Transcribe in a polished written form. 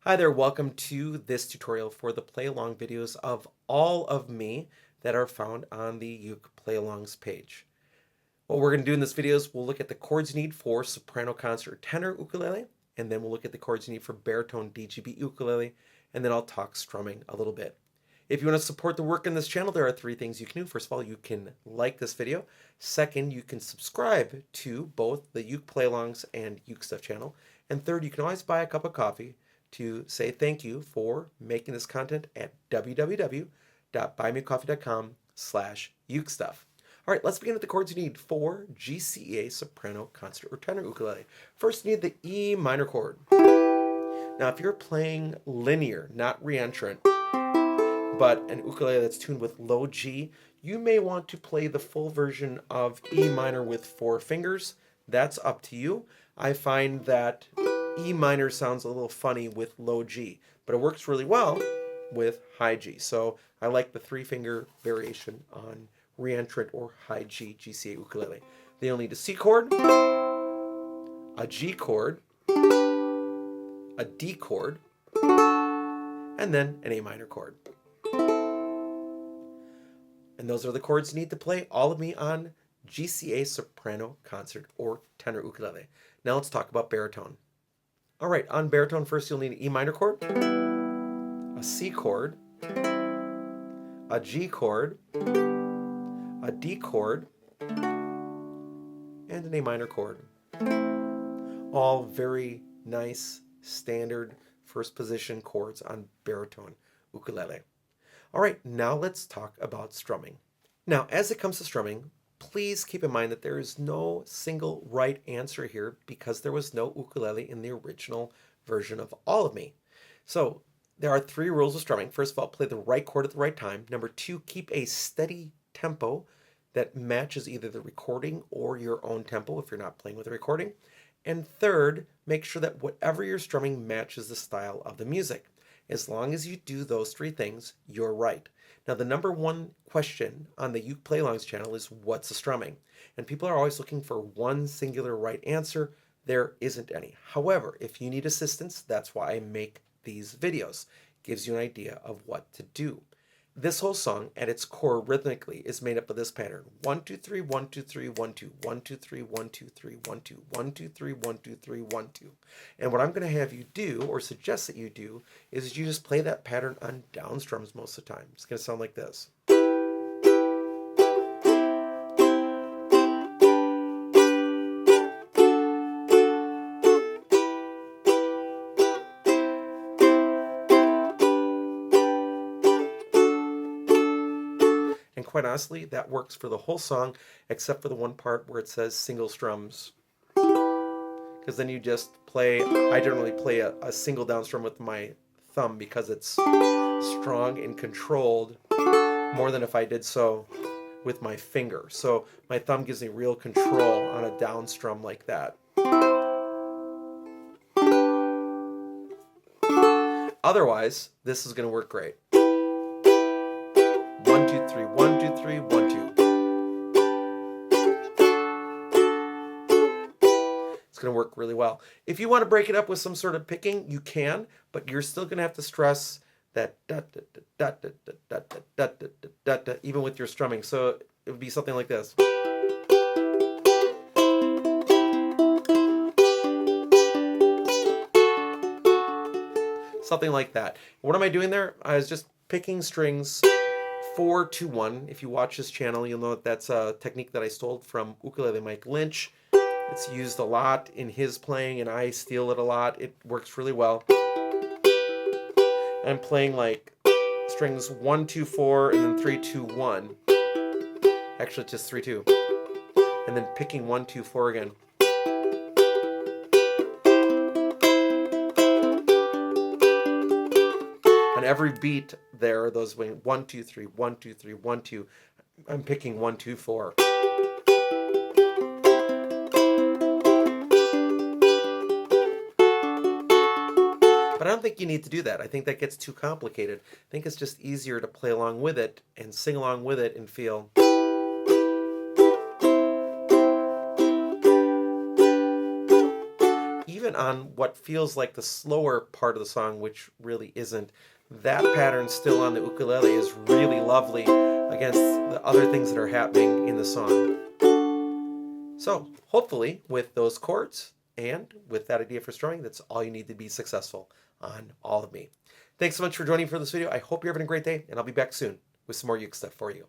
Hi there, welcome to this tutorial for the play-along videos of all of me that are found on the Uke Play-Alongs page. What we're going to do in this video is we'll look at the chords you need for soprano, concert, or tenor ukulele, and then we'll look at the chords you need for baritone DGBE ukulele, and then I'll talk strumming a little bit. If you want to support the work in this channel, there are three things you can do. First of all, you can like this video. Second, you can subscribe to both the Uke Play-Alongs and Uke Stuff channel. And third, you can always buy a cup of coffee to say thank you for making this content at www.buymeacoffee.com/ukestuff. All right, let's begin with the chords you need for GCEA soprano, concert, or tenor ukulele. First, you need the E minor chord. Now, if you're playing linear, not reentrant, but an ukulele that's tuned with low G, you may want to play the full version of E minor with 4 fingers. That's up to you. I find that E minor sounds a little funny with low G, but it works really well with high G. So I like the 3-finger variation on reentrant or high G GCA ukulele. Then you'll need a C chord, a G chord, a D chord, and then an A minor chord. And those are the chords you need to play all of me on GCA soprano, concert, or tenor ukulele. Now let's talk about baritone. All right, on baritone, first you'll need an E minor chord, a C chord, a G chord, a D chord, and an A minor chord. All very nice, standard first position chords on baritone ukulele. All right, now let's talk about strumming. Now, as it comes to strumming, please keep in mind that there is no single right answer here because there was no ukulele in the original version of All of Me. So there are 3 rules of strumming. First of all, play the right chord at the right time. Number 2, keep a steady tempo that matches either the recording or your own tempo if you're not playing with a recording. And third, make sure that whatever you're strumming matches the style of the music. As long as you do those 3 things, you're right. Now, the number 1 question on the Uke Play-Alongs channel is what's a strumming? And people are always looking for one singular right answer. There isn't any. However, if you need assistance, that's why I make these videos. It gives you an idea of what to do. This whole song at its core rhythmically is made up of this pattern: 1 2 3 1 2 3 1 2 1 2 3 1 2 3 1 2 1 2 3 1 2 3 1 2. And what I'm going to have you do, or suggest that you do, is you just play that pattern on down strums most of the time. It's going to sound like this. And quite honestly, that works for the whole song, except for the one part where it says single strums. Because then you just play, I generally play a single down strum with my thumb because it's strong and controlled more than if I did so with my finger. So my thumb gives me real control on a down strum like that. Otherwise, this is going to work great. 1 2 3 1 2 3 1 2. It's going to work really well. If you want to break it up with some sort of picking, you can, but you're still going to have to stress that da da da da da da da da da da even with your strumming. So it would be something like this. Something like that. What am I doing there? I was just picking strings 4 to 1. If you watch this channel, you'll know that that's a technique that I stole from Ukulele Mike Lynch. It's used a lot in his playing, and I steal it a lot. It works really well. I'm playing like strings 1 2 4 and then 3 2 1. Actually, just 3 2, and then picking 1 2 4 again. On every beat there, those 1 2 3 1 2 3 1 2. I'm picking 1 2 4. But I don't think you need to do that. I think that gets too complicated. I think it's just easier to play along with it and sing along with it and feel. even on what feels like the slower part of the song, which really isn't, that pattern still on the ukulele is really lovely against the other things that are happening in the song. So hopefully with those chords and with that idea for strumming, that's all you need to be successful on All of Me. Thanks so much for joining me for this video. I hope you're having a great day, and I'll be back soon with some more uke stuff for you.